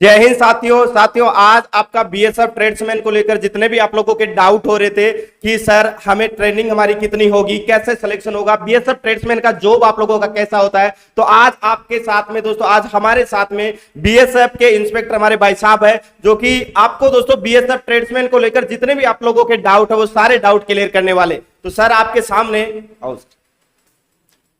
जय हिंद साथियों। आज आपका बीएसएफ ट्रेड्समैन को लेकर जितने भी आप लोगों के डाउट हो रहे थे कि सर हमें ट्रेनिंग हमारी कितनी होगी, कैसे सिलेक्शन होगा, बीएसएफ ट्रेड्समैन का जॉब आप लोगों का कैसा होता है, तो आज आपके साथ में दोस्तों, आज हमारे साथ में बीएसएफ के इंस्पेक्टर हमारे भाई साहब है, जो कि आपको दोस्तों बीएसएफ ट्रेड्समैन को लेकर जितने भी आप लोगों के डाउट है वो सारे डाउट क्लियर करने वाले। तो सर आपके सामने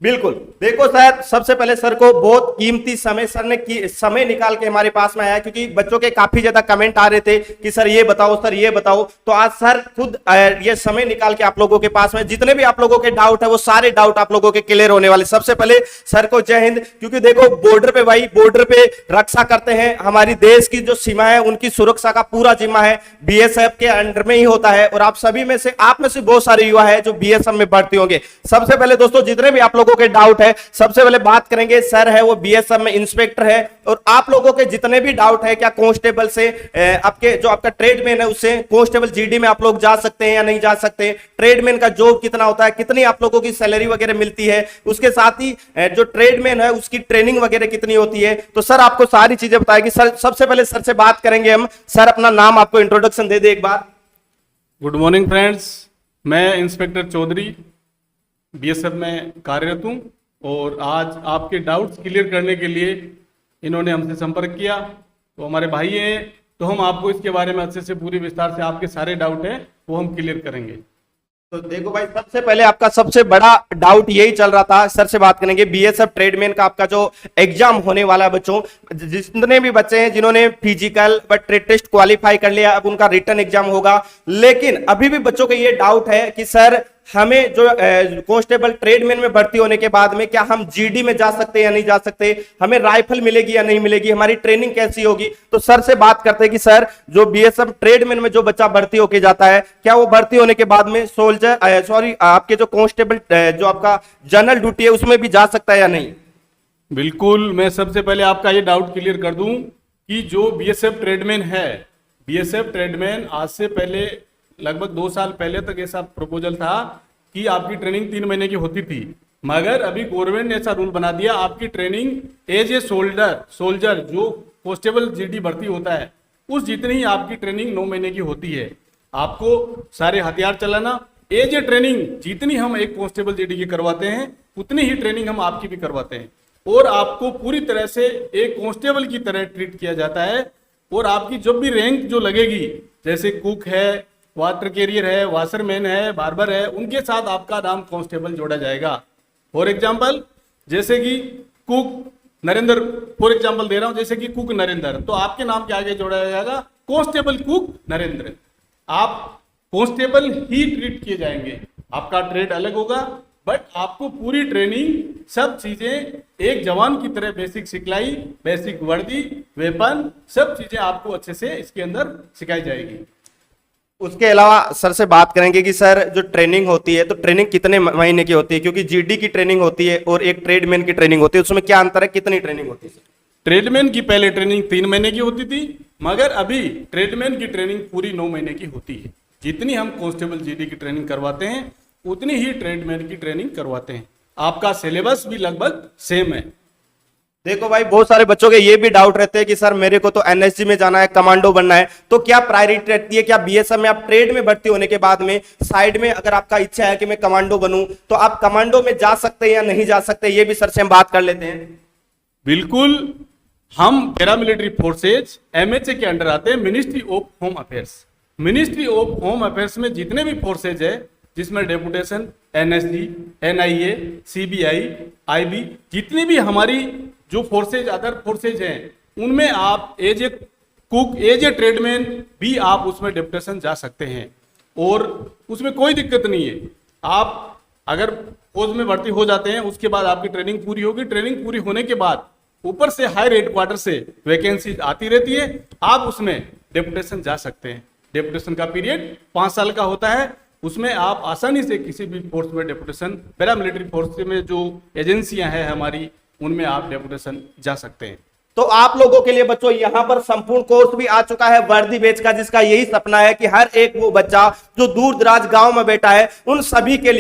बिल्कुल देखो सर, सबसे पहले सर को बहुत कीमती समय सर ने समय निकाल के हमारे पास में आया, क्योंकि बच्चों के काफी ज्यादा कमेंट आ रहे थे कि सर ये बताओ, सर ये बताओ। तो आज सर खुद ये समय निकाल के आप लोगों के पास में जितने भी आप लोगों के डाउट है वो सारे डाउट आप लोगों के क्लियर होने वाले। सबसे पहले सर को जय हिंद, क्योंकि देखो बॉर्डर पे भाई, बॉर्डर पे रक्षा करते हैं, हमारी देश की जो सीमा है उनकी सुरक्षा का पूरा जिम्मा है बीएसएफ के अंडर में ही होता है। और आप सभी में से, आप में से बहुत सारे युवा है जो बीएसएफ में भर्ती होंगे। सबसे पहले दोस्तों जितने भी आप लोगों के डाउट है, सबसे पहले बात करेंगे, सर है वो बीएसएफ में इंस्पेक्टर है, और आप लोगों के जितने भी डाउट है, क्या कांस्टेबल से आपके जो आपका ट्रेडमैन है उससे कांस्टेबल जीडी में आप लोग जा सकते हैं या नहीं जा सकते, ट्रेडमैन का जॉब कितना होता है, कितनी आप लोगों की सैलरी वगैरह मिलती है, उसके साथ ही जो ट्रेडमैन है उसकी ट्रेनिंग वगैरह कितनी होती है, तो सर आपको सारी चीजें बताएगी। सर सबसे पहले सर से बात करेंगे हम। सर अपना नाम, आपको इंट्रोडक्शन दे दे एक बार। गुड मॉर्निंग फ्रेंड्स, मैं इंस्पेक्टर चौधरी बीएसएफ में कार्यरत हूँ और आज आपके डाउट्स क्लियर करने के लिए इन्होंने हमसे संपर्क किया। तो हमारे भाई हैं, तो हम आपको इसके बारे में अच्छे से पूरी विस्तार से आपके सारे डाउट हैं वो हम क्लियर करेंगे। तो देखो भाई, सबसे पहले आपका सबसे बड़ा डाउट यही चल रहा था, सर से बात करेंगे। बीएसएफ ट्रेडमैन का आपका जो एग्जाम होने वाला है, बच्चों जितने भी बच्चे हैं जिन्होंने फिजिकल व ट्रेड टेस्ट क्वालिफाई कर लिया, अब उनका रिटर्न एग्जाम होगा। लेकिन अभी भी बच्चों को ये डाउट है कि सर हमें जो कांस्टेबल ट्रेडमैन में भर्ती होने के बाद में क्या हम जीडी में जा सकते हैं या नहीं जा सकते, हमें राइफल मिलेगी या नहीं मिलेगी, हमारी ट्रेनिंग कैसी होगी। तो सर से बात करते हैं कि सर जो बीएसएफ ट्रेडमैन में जो बच्चा भर्ती होके जाता है, क्या वो भर्ती होने के बाद में आपके जो कांस्टेबल जो आपका जनरल ड्यूटी है उसमें भी जा सकता है या नहीं? बिल्कुल, मैं सबसे पहले आपका ये डाउट क्लियर कर दूं कि जो बीएसएफ ट्रेडमैन है, बीएसएफ ट्रेडमैन आज से पहले लगभग 2 साल पहले तक ऐसा प्रपोजल था कि आपकी ट्रेनिंग 3 महीने की होती थी, मगर अभी गवर्नमेंट ने ऐसा रूल बना दिया, आपकी ट्रेनिंग एज ए सोल्जर जो कांस्टेबल जीडी भर्ती होता है उस जितनी ही आपकी ट्रेनिंग 9 महीने की होती है। आपको सारे हथियार चलाना, एज ए ट्रेनिंग जितनी हम एक कांस्टेबल जीडी की करवाते हैं उतनी ही ट्रेनिंग हम आपकी भी करवाते हैं, और आपको पूरी तरह से एक कांस्टेबल की तरह ट्रीट किया जाता है। और आपकी जब भी रैंक जो लगेगी, जैसे कुक है, वाटर कैरियर है, वाशरमैन है, बार्बर है, उनके साथ आपका नाम कांस्टेबल जोड़ा जाएगा। फॉर एग्जांपल जैसे कि कुक नरेंद्र, फॉर एग्जांपल दे रहा हूं, जैसे कि कुक नरेंद्र, तो आपके नाम के आगे जोड़ा जाएगा कांस्टेबल कुक नरेंद्र। आप कांस्टेबल ही ट्रीट किए जाएंगे, आपका ट्रेड अलग होगा, बट आपको पूरी ट्रेनिंग सब चीजें एक जवान की तरह, बेसिक सिखलाई, बेसिक वर्दी, वेपन, सब चीजें आपको अच्छे से इसके अंदर सिखाई जाएगी। उसके अलावा सर से बात करेंगे कि सर जो ट्रेनिंग होती है तो ट्रेनिंग कितने महीने की होती है, क्योंकि जीडी की ट्रेनिंग होती है और एक ट्रेडमैन की ट्रेनिंग होती है, उसमें क्या अंतर है, कितनी ट्रेनिंग होती है? ट्रेडमैन की पहले ट्रेनिंग 3 महीने की होती थी, मगर अभी ट्रेडमैन की ट्रेनिंग पूरी 9 महीने की होती है। जितनी हम कांस्टेबल जीडी की ट्रेनिंग करवाते हैं उतनी ही ट्रेडमैन की ट्रेनिंग करवाते हैं। आपका सिलेबस भी लगभग सेम है। देखो भाई, बहुत सारे बच्चों के ये भी डाउट रहते हैं कि सर मेरे को तो एनएसजी में जाना है, कमांडो बनना है, तो क्या प्रायोरिटी रहती है, क्या बीएसएफ में आप ट्रेड में भर्ती होने के बाद में साइड में अगर आपका इच्छा है कि मैं कमांडो बनूं तो आप कमांडो में जा सकते हैं या नहीं जा सकते, ये भी सर से हम बात कर लेते हैं। बिल्कुल, हम पैरामिलिट्री फोर्सेज एमएचए के अंडर आते हैं, ministry of home affairs. Ministry of home affairs में जितने भी फोर्सेज है, जिसमें deputation, NSG, NIA, CBI, IB, जितनी भी हमारी जो फोर्सेज, अदर फोर्सेज हैं, उनमें आप as a cook, as a tradesman भी आप उसमें डेपुटेशन जा सकते हैं और उसमें कोई दिक्कत नहीं है। आप अगर फौज में भर्ती हो जाते हैं, उसके बाद आपकी ट्रेनिंग पूरी होगी, ट्रेनिंग पूरी होने के बाद ऊपर से हायर हेडक्वार्टर से वैकेंसी आती रहती है, आप उसमें डेपुटेशन जा सकते हैं। डेपुटेशन का पीरियड 5 साल का होता है, उसमें आप आसानी से किसी भी फोर्स में डेपुटेशन, पैरामिलिट्री फोर्स में जो एजेंसियां हैं हमारी, उनमें आप डेपुटेशन जा सकते हैं। तो आप लोगों के लिए बच्चों यहाँ पर संपूर्ण कोर्स भी आ चुका है वर्दी बैच का, जिसका यही सपना है कि हर एक वो बच्चा जो दूर दराज गांव में बैठा है उन सभी के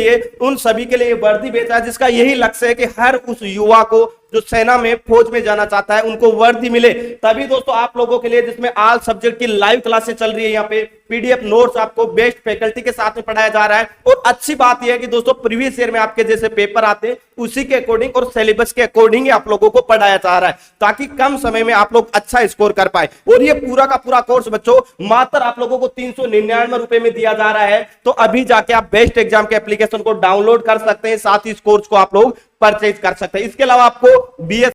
लिए वर्दी बैच है, जिसका यही लक्ष्य है कि हर उस युवा को जो सेना में फौज में जाना चाहता है उनको वर्दी मिले, तभी दोस्तों आप लोगों के लिए जिसमें ऑल सब्जेक्ट की लाइव क्लासेस चल रही है, यहाँ पे पीडीएफ नोट्स आपको बेस्ट फैकल्टी के साथ में पढ़ाया जा रहा है। और अच्छी बात यह है कि दोस्तों प्रीवियस ईयर में आपके जैसे पेपर आते हैं उसी के अकॉर्डिंग और सिलेबस के अकॉर्डिंग आप लोगों को पढ़ाया जा रहा है, ताकि कम समय में आप लोग अच्छा स्कोर कर पाए। और ये पूरा का पूरा कोर्स बच्चों मात्र आप लोगों को 399 रुपए में दिया जा रहा है। तो अभी जाके आप बेस्ट एग्जाम के एप्लीकेशन को डाउनलोड कर सकते हैं, साथ ही इस कोर्स को आप लोग परचेज कर सकते हैं। इसके अलावा आपको बीएस